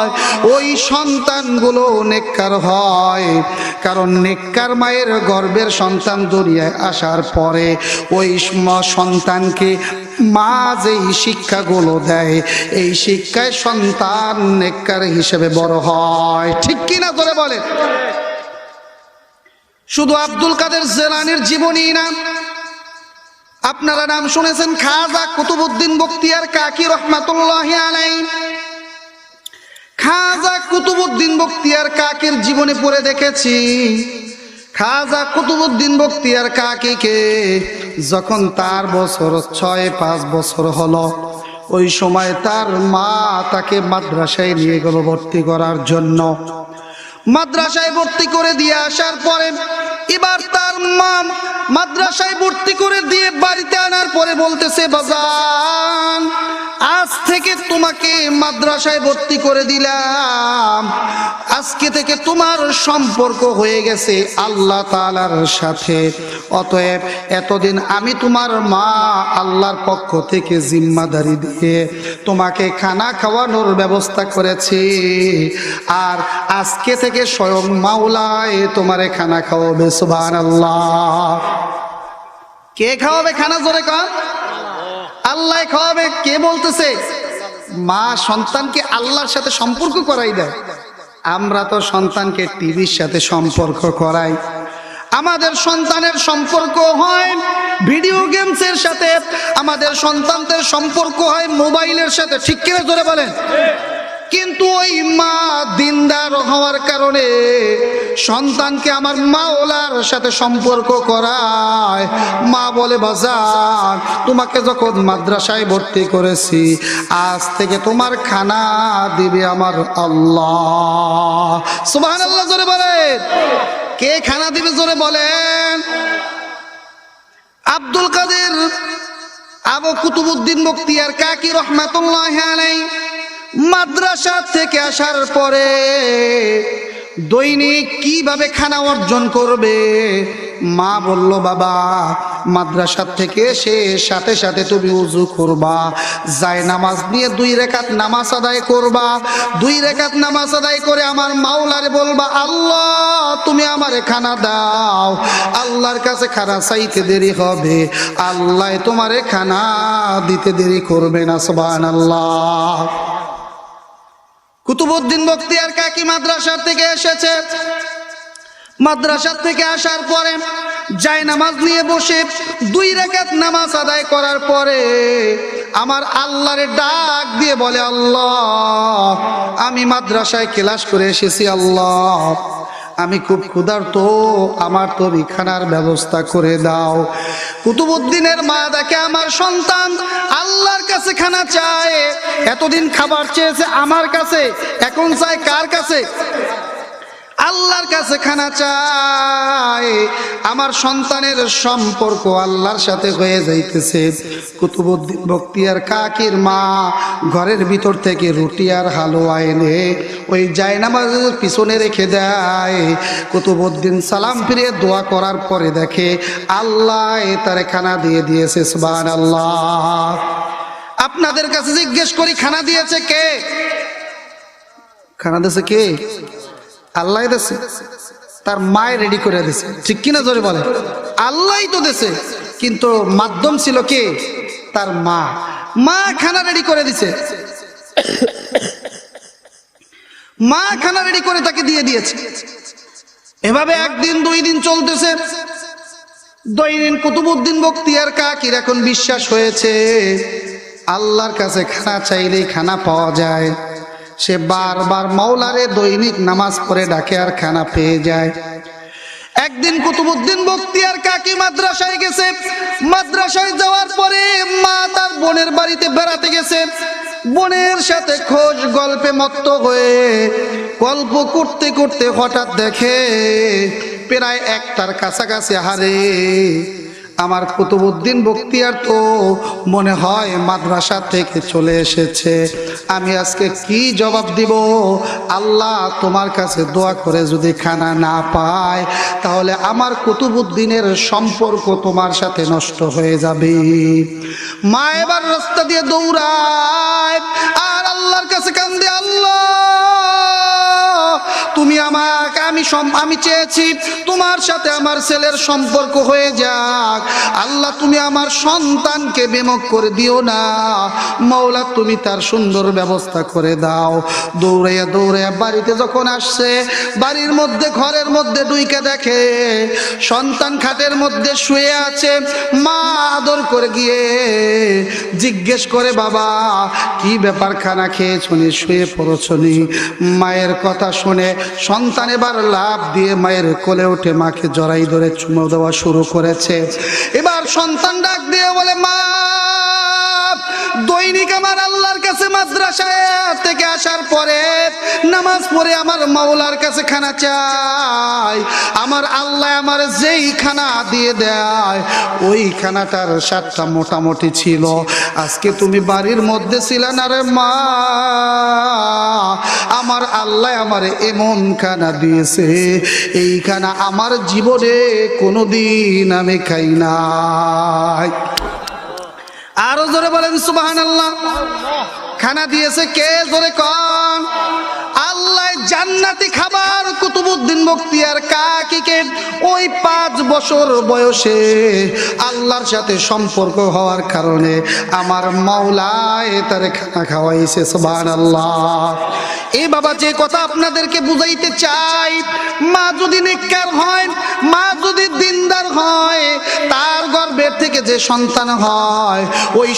হয়, ওই সন্তানগুলো নেককার হয়। কারণ নেককার মায়ের গর্ভের সন্তান দুনিয়ায় আসার পরে ওই সন্তানকে মা যেই শিক্ষাগুলো দেয়, এই শিক্ষায় সন্তান নেককার হিসেবে বড় হয়। ঠিক কিনা করে বলে? শুধু আব্দুল কাদের জিলানীর জীবনী না, আপনারা নাম শুনেছেন খাজা কুতুবউদ্দিন বখতিয়ার কাকি রহমাতুল্লাহি আলাইহি। খাজা কুতুবউদ্দিন বখতিয়ার কাকির জীবনে পড়ে দেখেছি, খাজা কুতুবউদ্দিন বখতিয়ার কাকিকে যখন তার বছর 6-5 বছর হলো, ওই সময় তার মা তাকে মাদ্রাসায় নিয়ে গেল ভর্তি করার জন্য। মাদ্রাসায় ভর্তি করে দিয়ে আসার পরে এবার তার মা মাদ্রাসায় ভর্তি করে দিয়ে বাড়িতে আনার পরে বলতেছে, বাজান আজ থেকে তোমাকে মাদ্রাসায় ভর্তি করে দিলাম, আজকে থেকে তোমার সম্পর্ক হয়ে গেছে আল্লাহ তাআলার সাথে। অতএব এতদিন আমি তোমার মা আল্লাহর পক্ষ থেকে জিম্মাদারি দিয়ে তোমাকে খানা খাওয়ানোর ব্যবস্থা করেছি, আর আজকে থেকে স্বয়ং মাওলায় তোমারে খানা খাওয়াবে। সুবহানাল্লাহ। কে খাওয়াবে খানা? জোরে কর। আল্লাহ খাওয়াবে। কে বলতেছে? মা সন্তানকে আল্লাহর সাথে সম্পর্ক করাই দেয়। আমরা তো সন্তানকে টিভির সাথে সম্পর্ক করাই, আমাদের সন্তানের সম্পর্ক হয় ভিডিও গেমসের সাথে, আমাদের সন্তানদের সম্পর্ক হয় মোবাইলের সাথে। ঠিক কিনা জোরে বলেন? কিন্তু ওই মা দিনদার হওয়ার কারণে সন্তানকে আমার মাওলার সাথে সম্পর্ক করায়। মা বলে, বাজার তোমাকে যখন মাদ্রাসায় ভর্তি করেছি, আজ থেকে তোমার খানা দিবে আমার আল্লাহ। সুবহানাল্লাহ। জোরে বলেন। কে খানা দিবে? জোরে বলেন। আব্দুল কাদের আবু কুতুবউদ্দিন বখতিয়ার কাকি রহমাতুল্লাহি আলাইহি মাদ্রাসা থেকে আসার পরে দৈনিক কিভাবে খানা অর্জন করবে, মা বলল, বাবা মাদ্রাসা থেকে এসে সাথে সাথে তুমি ওযু করবা, যায় নামাজ নিয়ে 2 রাকাত নামাজ আদায় করবা, 2 রাকাত নামাজ আদায় করে আমার মাওলারে বলবা, আল্লাহ তুমি আমারে খানা দাও। আল্লাহর কাছে খানা চাইতে দেরি হবে, আল্লাহ তোমারে খানা দিতে দেরি করবে না। সুবহানাল্লাহ। কুতুবউদ্দিন বখতিয়ার কাকি মাদ্রাসা থেকে এসেছে, মাদ্রাসা থেকে আসার পরে যায় নামাজ নিয়ে বসে 2 রাকাত নামাজ আদায় করার পরে আমার আল্লাহরে ডাক দিয়ে বলে, আল্লাহ আমি মাদ্রাসায় ক্লাস করে এসেছি, আল্লাহ আমি খুব ক্ষুধার্ত, আমার তরি খানার ব্যবস্থা করে দাও। কুতুবউদ্দিনের মা দেখে আমার সন্তান আল্লাহর কাছে খানা চায়, এতদিন খাবার চেয়েছে আমার কাছে, এখন চায় কার কাছে? আল্লাহর কাছে খানা চায়। আমার সন্তানের সম্পর্ক আল্লাহর সাথে হয়ে যাইতেছে। কুতুবউদ্দিন বখতিয়ার কাকির মা ঘরের ভিতর থেকে রুটি আর হালুয়া এনে ওই জায়নামাজের পিছনে রেখে দেয়। কুতুবউদ্দিন সালাম ফিরিয়ে দোয়া করার পরে দেখে আল্লাহ তারে খানা দিয়ে দিয়েছে। সুবহানাল্লাহ। আপনাদের কাছে জিজ্ঞেস করি, খানা দিয়েছে কে? খানা দিয়েছে কে? আল্লাহ দেশে, তার মায় রেডি করে দিছে। ঠিক কিনা জোরে বলে? আল্লাহই তো দেশে, কিন্তু মাধ্যম ছিল কে? তার মা। মা খানা রেডি করে দিছে, মা খানা রেডি করে তাকে দিয়ে দিয়েছে। এভাবে 1 দিন 2 দিন চলতেছে। দৈনিক কুতুবউদ্দিন বখতিয়ার কাকির এখন বিশ্বাস হয়েছে আল্লাহর কাছে খানা চাইলেই খানা পাওয়া যায়। সে বারবার মাওলারে দৈনিক নামাজ পড়ে ডাকে আর খানা পেয়ে যায়। একদিন কুতুবউদ্দিন বখতিয়ার কাকি মাদ্রাসায় গেছে। মাদ্রাসায় যাওয়ার পরে মা তার বোনের বাড়িতে বেড়াতে গেছে। বোনের সাথে খোঁজ গল্পে মত্ত হয়ে গল্প করতে করতে হঠাৎ দেখে প্রায় 1টার কাছাকাছি, হারে আমার কুতুবউদ্দিন বখতিয়ার তো মনে হয় মাদ্রাসা থেকে চলে এসেছে। আমি আজকে কি জবাব দিব? আল্লাহ তোমার কাছে দোয়া করে যদি খানা না পায় তাহলে আমার কুতুবউদ্দিনের সম্পর্ক তোমার সাথে নষ্ট হয়ে যাবে। মা এবার রাস্তা দিয়ে দৌড়ায় আর আল্লাহর কাছে কান্দে, আল্লাহ আমি চেয়েছি তোমার সাথে আমার ছেলের সম্পর্ক হয়ে যাক, আল্লাহ তুমি আমার সন্তানকে বিমুখ করে দিও না, মাওলা তুমি তার সুন্দর ব্যবস্থা করে দাও। দৌড়াইয়া দৌড়াইয়া বাড়িতে যখন আসছে, বাড়ির মধ্যে ঘরের মধ্যে ঢুইকে দেখে সন্তান খাটের মধ্যে শুয়ে আছে। মা আদর করে গিয়ে জিজ্ঞেস করে, বাবা কি ব্যাপার, খানা খেয়েছনি, শুয়ে পড়ছনি? মায়ের কথা শুনে সন্তান এবার লাফ দিয়ে মায়ের কোলে উঠে মাকে জড়াই ধরে চুমো দেওয়া শুরু করেছে। এবার সন্তান ডাক দিয়ে বলে, মা দৈনিক আমার আল্লাহর কাছে মাদ্রাসায় থেকে আসার পরে নামাজ পড়ে আমার মাওলার কাছে খানা চাই, আমার আল্লাহ আমার যেই খানা দিয়ে দেয় ওই খানাটার স্বাদটা মোটামুটি ছিল। আজকে তুমি বাড়ির মধ্যে ছিলে না রে মা, আমার আল্লাহ আমার এমন খানা দিয়েছে, এই খানা আমার জীবনে কোনোদিন আমি খাই নাই। আরো জোরে বলেন সুবহানাল্লাহ। খানা দিয়েছে কে? জোরে কোন? আল্লাহ জান্নাতি খাবার কুতুবউদ্দিন বখতিয়ার কাকীকে ওই 5 বছর বয়সে আল্লাহর সাথে সম্পর্ক হওয়ার কারণে আমার মাওলায় তার খানা খাওয়াইছে। সুবহানাল্লাহ। এই বাবা যে কথা আপনাদেরকে বুঝাইতে চাই, মা যদি নেককার হয়, মা যদি দিনদার হয়, তার গর্ভের থেকে যে সন্তান হয় ওই